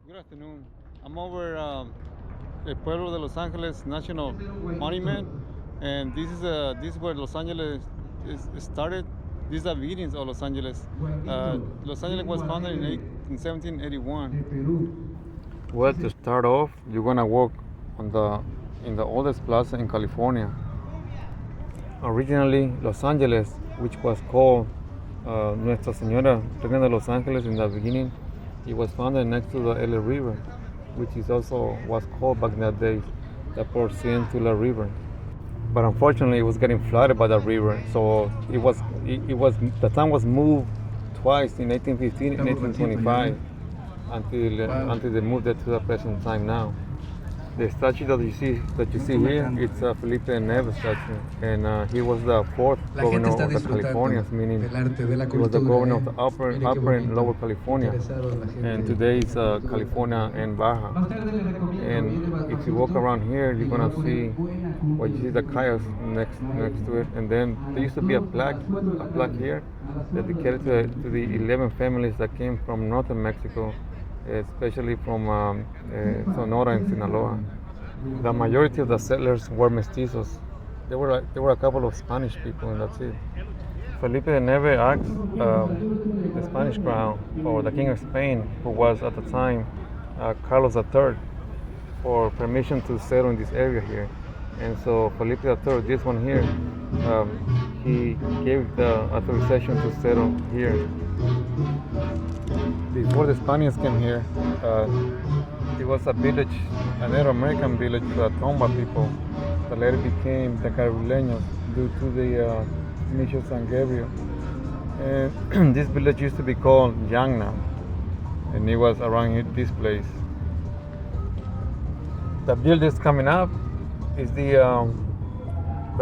Good afternoon. I'm over the Pueblo de Los Angeles National Monument, and this is where Los Angeles is started. These are beginnings of Los Angeles. Los Angeles was founded in 1781. Well, to start off, you're gonna walk on in the oldest plaza in California. Originally, Los Angeles, which was called Nuestra Señora Reina de Los Angeles in the beginning, it was founded next to the LA River, which is also was called back in that day the Porciúncula River. But unfortunately, it was getting flooded by the river, so the town was moved twice in 1815 and 1825 until they moved it to the present time now. The statue that you see here, it's a Felipe Neves statue, and he was the fourth governor of the Californias, meaning he was the governor of the upper and lower California, and today it's California and Baja. And if you walk around here, you're gonna see what you see the kayaks next to it, and then there used to be a plaque here dedicated to the 11 families that came from northern Mexico, especially from Sonora and Sinaloa. The majority of the settlers were mestizos. There were a couple of Spanish people, and that's it. Felipe de Neve asked the Spanish crown, or the King of Spain, who was at the time Carlos III, for permission to settle in this area here. And so Felipe III, this one here, he gave the authorization to settle here. Before the Spaniards came here, it was a village, a Native American village for the Tomba people that later became the Caribeños due to the mission San Gabriel. And this village used to be called Yangna, and it was around this place. The buildings coming up is the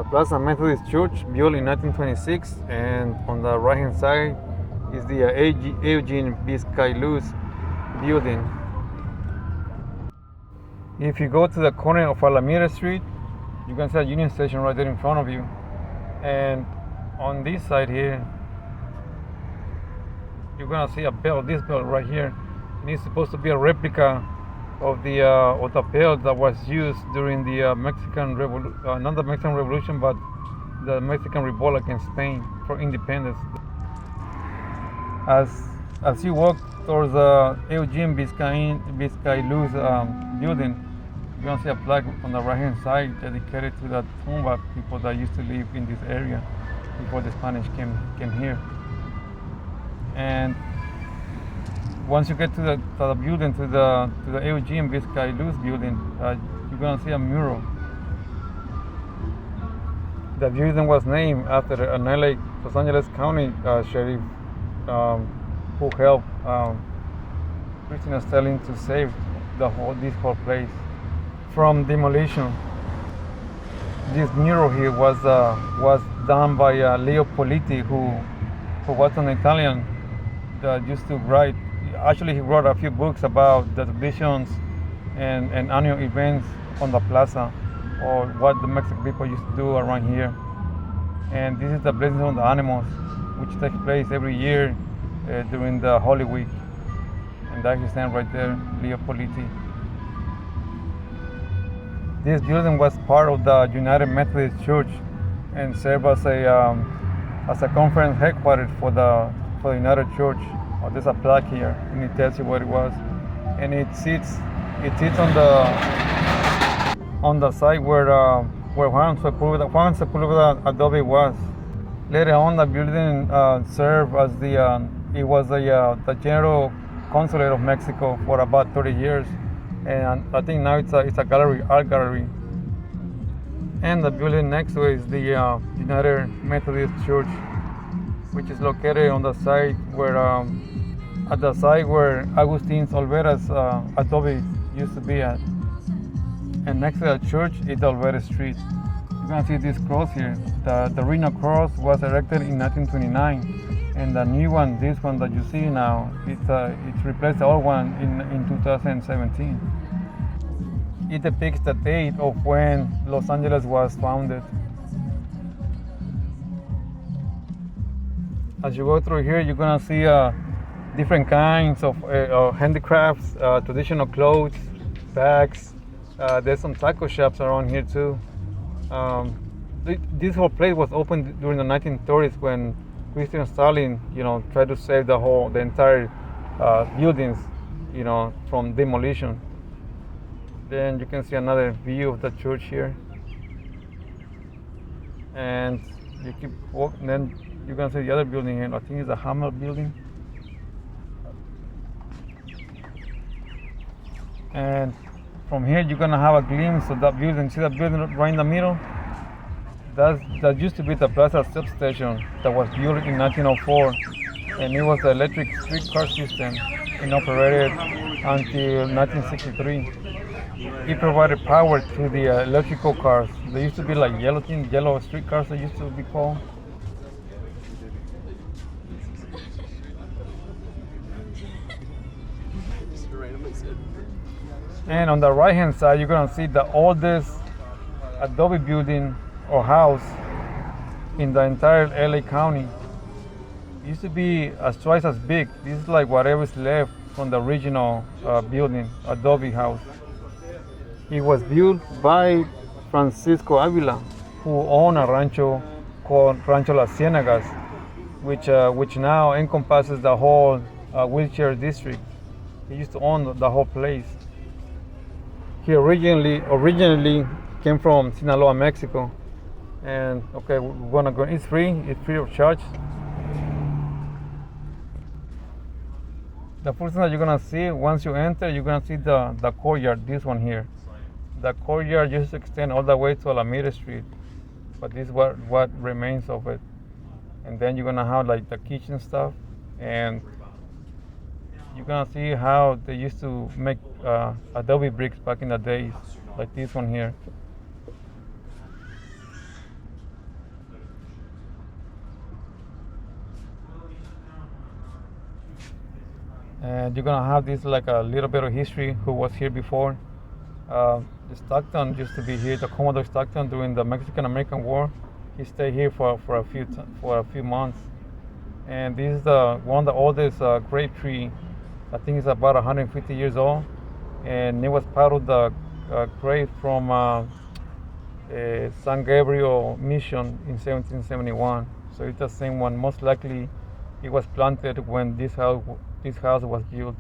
Plaza Methodist Church, built in 1926, and on the right hand side is the Eugene Vizcailuz building. If you go to the corner of Alameda Street, you can see a Union Station right there in front of you. And on this side here, you're gonna see a bell, this bell right here. And it's supposed to be a replica of the bell that was used during the Mexican Revolution, not the Mexican Revolution, but the Mexican revolt against Spain for independence. As you walk towards the Eugene Vizcailuz building, you're going to see a plaque on the right hand side dedicated to the Tomba people that used to live in this area before the Spanish came here. And once you get to the building, to the Eugene Vizcailuz building, you're going to see a mural. The building was named after an LA, Los Angeles County sheriff who helped Christina Sterling to save this whole place from demolition. This mural here was done by Leo Politi, who was an Italian that used to write. Actually, he wrote a few books about the traditions and annual events on the plaza, or what the Mexican people used to do around here. And this is the blessing on the animals, which takes place every year during the Holy Week. And that is stand right there, Leo Politi. This building was part of the United Methodist Church and served as a conference headquarters for the United Church. Oh, there's a plaque here, and it tells you what it was. And it sits on the site where Juan Sepulveda Adobe was. Later on, the building served as the general consulate of Mexico for about 30 years, and I think now it's a gallery, art gallery. And the building next to it is the United Methodist Church, which is located on the site where Agustin Olvera's Adobe used to be at. And next to the church is the Olvera Street. You're gonna see this cross here. The original cross was erected in 1929, and the new one, this one that you see now, it's replaced the old one in 2017. It depicts the date of when Los Angeles was founded. As you go through here, you're gonna see different kinds of handicrafts, traditional clothes, bags. There's some taco shops around here too. Um, this whole place was opened during the 1930s when Christian Stalin, tried to save the entire buildings, from demolition. Then you can see another view of the church here, and you keep walking. Then you can see the other building here. I think it's a Hammer building. And from here you're gonna have a glimpse of that building. See that building right in the middle? That used to be the Plaza substation that was built in 1904, and it was the electric streetcar system and operated until 1963. It provided power to the electrical cars. They used to be like yellow streetcars. They used to be called. And on the right hand side, you're gonna see the oldest Adobe building or house in the entire LA County. It used to be twice as big. This is like whatever's left from the original building, Adobe house. It was built by Francisco Avila, who owned a rancho called Rancho Las Ciénagas, which now encompasses the whole wheelchair district. He used to own the whole place. He originally came from Sinaloa, Mexico, and okay, we're gonna go. It's free of charge. The first thing that you're gonna see once you enter, you're gonna see the courtyard. This one here, the courtyard just extends all the way to Alameda Street, but this is what remains of it. And then you're gonna have like the kitchen stuff, and you're gonna see how they used to make Adobe bricks back in the days, like this one here. And you're gonna have this like a little bit of history, who was here before. The Stockton used to be here, the Commodore Stockton, during the Mexican-American War. He stayed here for a few months. And this is one of the oldest grape tree. I think it's about 150 years old, and it was part of the grape from San Gabriel Mission in 1771. So it's the same one. Most likely, it was planted when this house was built.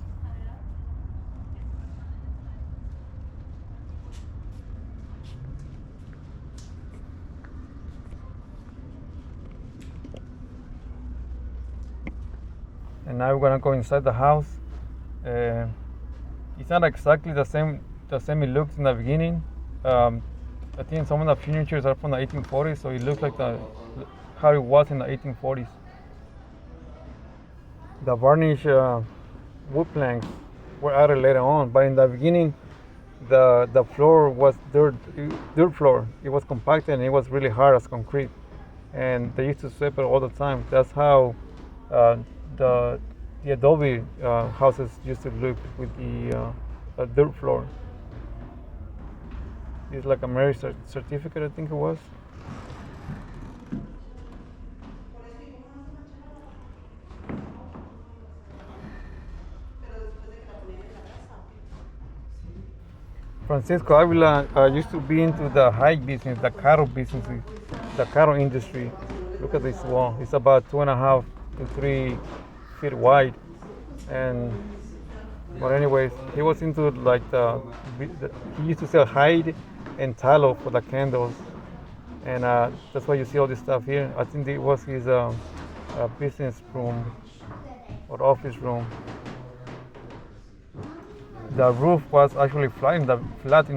And now we're gonna go inside the house. It's not exactly the same it looked in the beginning. I think some of the furnitures are from the 1840s, so it looks like how it was in the 1840s. The varnish wood planks were added later on, but in the beginning, the floor was dirt floor. It was compacted and it was really hard as concrete, and they used to sweep it all the time. That's how the Adobe houses used to look, with the dirt floor. It's like a marriage certificate, I think it was. Francisco Avila used to be into the hide business, the cattle business, the cattle industry. Look at this wall. It's about 2.5 to 3 feet wide. But anyways, he was into like he used to sell hide and tallow for the candles, and that's why you see all this stuff here. I think it was his business room or office room. The roof was actually flat in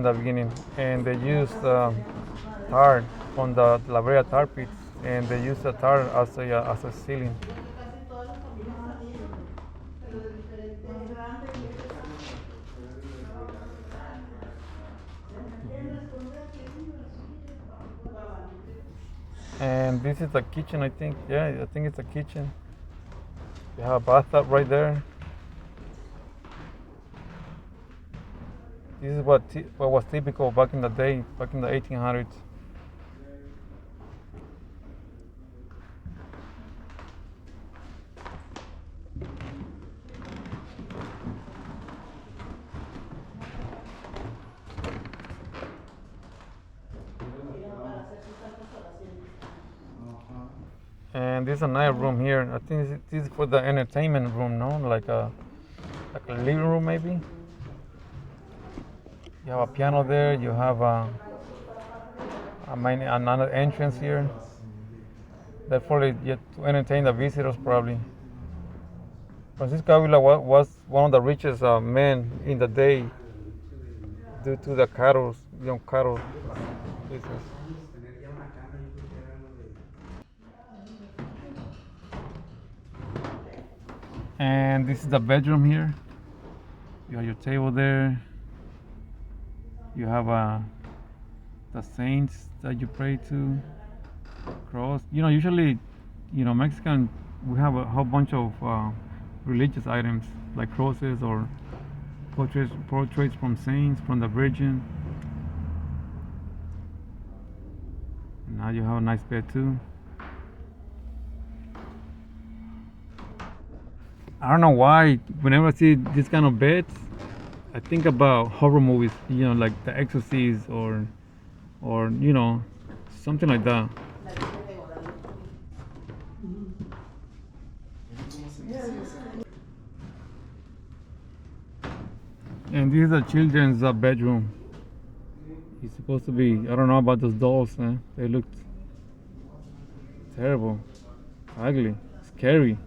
the beginning, and they used tar from the La Brea tar pits, and they used the tar as a ceiling. And this is the kitchen, I think. Yeah, I think it's a kitchen. You have a bathtub right there. This is what was typical back in the day, back in the 1800s. And this is another room here. I think this is for the entertainment room, no? Like a living room maybe. You have a piano there. You have another entrance here. That probably to entertain the visitors probably. Francisco Avila was one of the richest men in the day due to the cattle, cattle business. And this is the bedroom here. You have your table there. You have the saints that you pray to. Cross. Usually, Mexican, we have a whole bunch of religious items like crosses or portraits from saints, from the Virgin. And now you have a nice bed too. I don't know why. Whenever I see this kind of beds, I think about horror movies. Like The Exorcist or something like that. And this is a children's bedroom. It's supposed to be. I don't know about those dolls. They looked terrible, ugly, scary.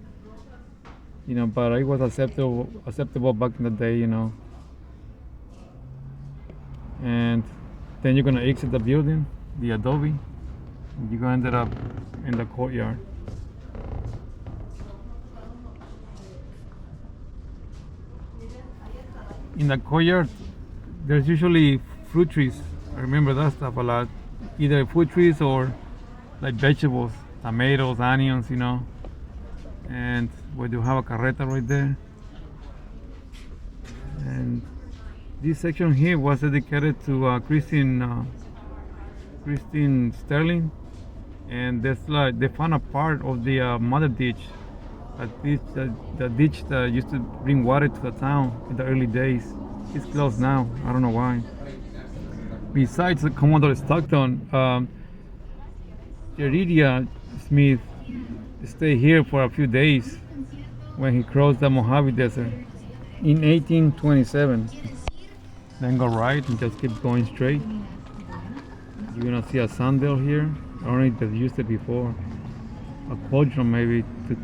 But it was acceptable back in the day. And then you're gonna exit the building, the Adobe. And you're gonna end up in the courtyard. In the courtyard, there's usually fruit trees. I remember that stuff a lot. Either fruit trees or like vegetables, tomatoes, onions, And we do have a carreta right there. And this section here was dedicated to Christine Sterling. And that's like they found a part of the mother ditch. The ditch that used to bring water to the town in the early days. It's closed now. I don't know why. Besides the Commodore Stockton, Jeridia Smith stayed here for a few days when he crossed the Mojave Desert in 1827. Then go right and just keep going straight. You're gonna see a sundial here. I don't know if they've used it before. A cauldron maybe to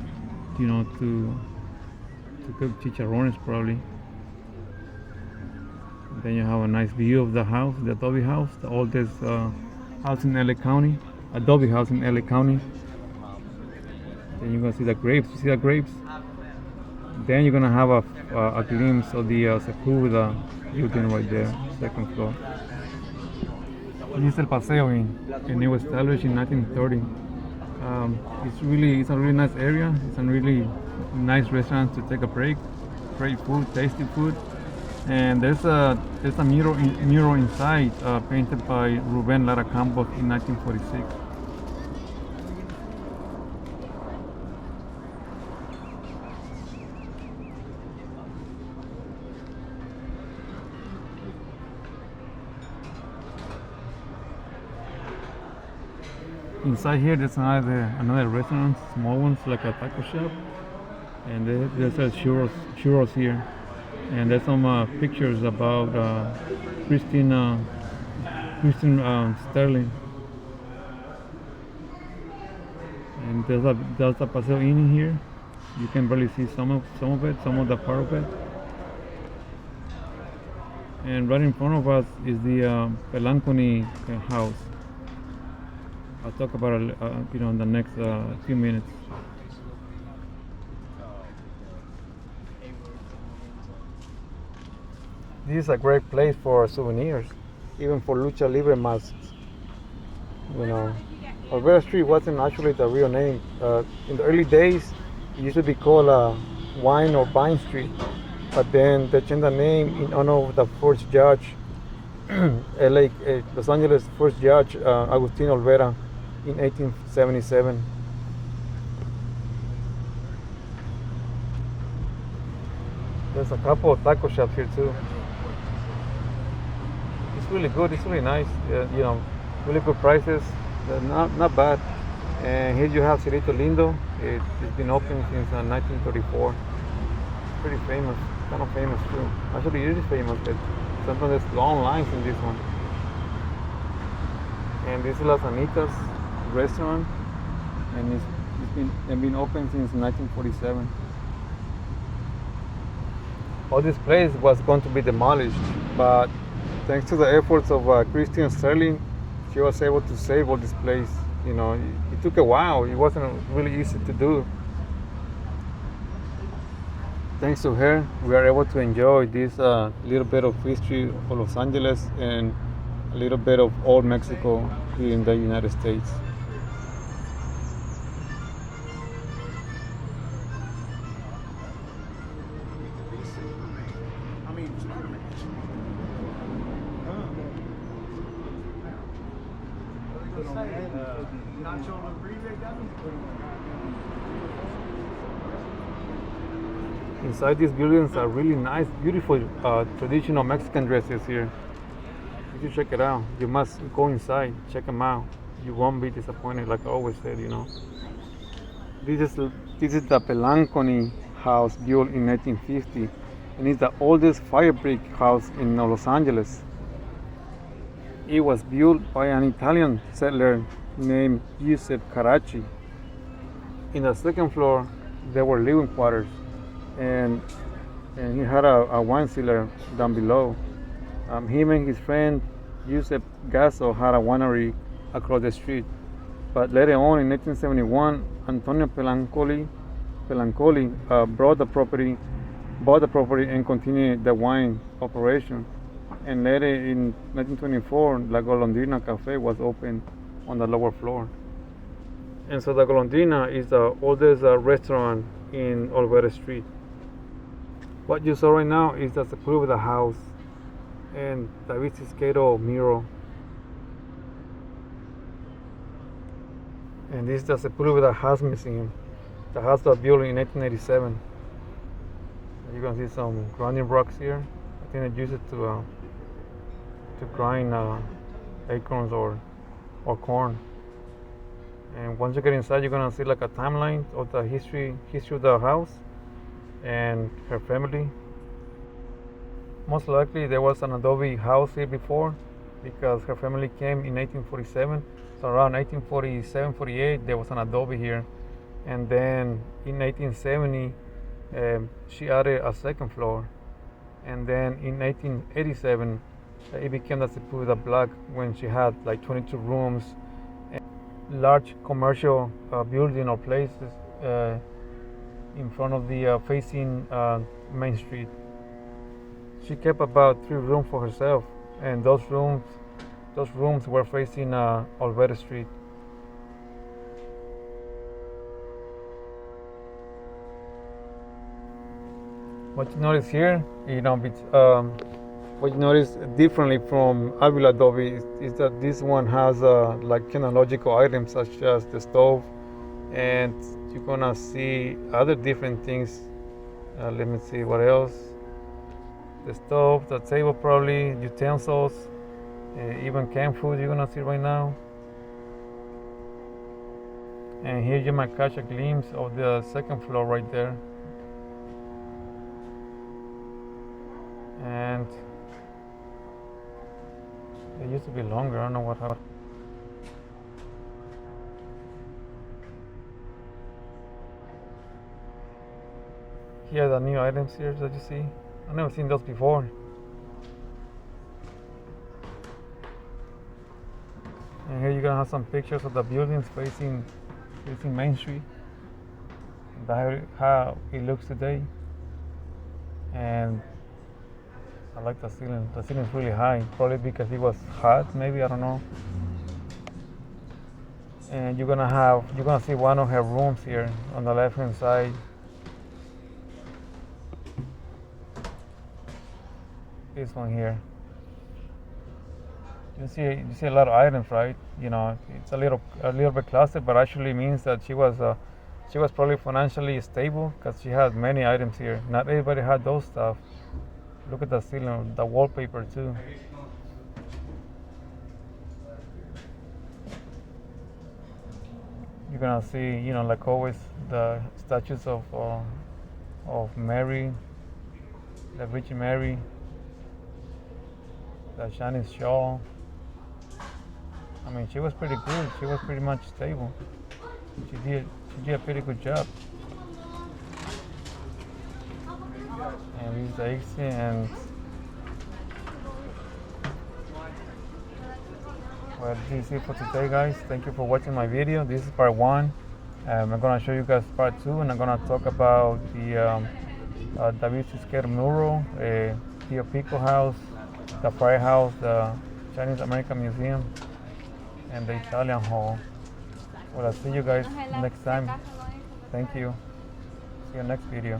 cook chicharrones probably. Then you have a nice view of the house, the Adobe house, the oldest house in LA County, Adobe house in LA County. Then you're gonna see the grapes. You see the grapes? Then you're gonna have a glimpse of the Sepulveda building right there, second floor. This is El Paseo Inn, and it was established in 1930. It's a really nice area. It's a really nice restaurant to take a break. Great food, tasty food. And there's a mural inside painted by Ruben Lara Campos in 1946. Inside here, there's another restaurant, small ones like a taco shop, and there's churros here, and there's some pictures about Christine Sterling, and there's a Paseo Inn in here. You can barely see some of the part of it, and right in front of us is the Pelanconi house. I'll talk about it, in the next few minutes. This is a great place for souvenirs, even for lucha libre masks. Olvera Street wasn't actually the real name. In the early days, it used to be called Wine or Vine Street, but then they changed the name in honor of the first judge, Los Angeles first judge, Agustin Olvera, in 1877. There's a couple of taco shops here too. It's really good. It's really nice. Really good prices. Not bad. And here you have Cerrito Lindo. It's been open since 1934. It's pretty famous, kind of famous too. Actually, it is famous, but sometimes there's long lines in this one. And this is Las Anitas restaurant, and it's been open since 1947. All this place was going to be demolished, but thanks to the efforts of Christian Sterling, she was able to save all this place. You know, it took a while. It wasn't really easy to do. Thanks to her, we are able to enjoy this little bit of history of Los Angeles and a little bit of old Mexico here in the United States. Inside these buildings are really nice, beautiful traditional Mexican dresses here. You should check it out. You must go inside, check them out. You won't be disappointed, like I always said, you know. This is the Pelanconi house built in 1950, and it's the oldest fire brick house in Los Angeles. It was built by an Italian settler named Giuseppe Caracci. In the second floor, there were living quarters, and he had a wine cellar down below. Him and his friend Giuseppe Gasso had a winery across the street. But later on, in 1971, Antonio Pelancoli bought the property and continued the wine operation. And later in 1924, La Golondrina Cafe was opened on the lower floor. And so the Golondrina is the oldest restaurant in Olvera Street. What you saw right now is the Sepulveda house and David Siqueiro mural. And this is the Sepulveda House Museum. The house was built in 1987. You can see some grinding rocks here. I think they use it to grind acorns or corn. And once you get inside, you're gonna see like a timeline of the history of the house and her family. Most likely there was an Adobe house here before, because her family came in 1847. So around 1847-48 there was an Adobe here, and then in 1870 she added a second floor, and then in 1887 it became the Sepulveda Block, when she had like 22 rooms and large commercial building or places in front of the facing Main Street. She kept about 3 rooms for herself, and those rooms were facing Olvera Street. What you notice here, what you notice differently from Avila Adobe is that this one has like technological items such as the stove, and you're gonna see other different things. Let me see what else. The stove, the table, probably utensils, even canned food you're gonna see right now. And here you might catch a glimpse of the second floor right there. And it used to be longer, I don't know what happened. Here are the new items here that you see. I've never seen those before. And here you're gonna have some pictures of the buildings facing Main Street, how it looks today. And I like the ceiling. The ceiling's really high, probably because it was hot, maybe, I don't know. And you're gonna see one of her rooms here on the left hand side. This one here. You see a lot of items, right? You know, it's a little bit clustered, but actually means that she was probably financially stable, because she had many items here. Not everybody had those stuff. Look at the ceiling, the wallpaper too. You're gonna see, you know, like always, the statues of Mary, the Virgin Mary, the shining shawl. I mean, she was pretty good. She was pretty much stable. She did a pretty good job. And this is the exit, and well, this is it for today, guys. Thank you for watching my video. This is part 1. I'm gonna show you guys part 2, and I'm gonna talk about the David Siqueira mural, the Pico House, the Firehouse, the Chinese American Museum, and the Italian Hall. Well, I'll see you guys next time. Thank you. See you next video.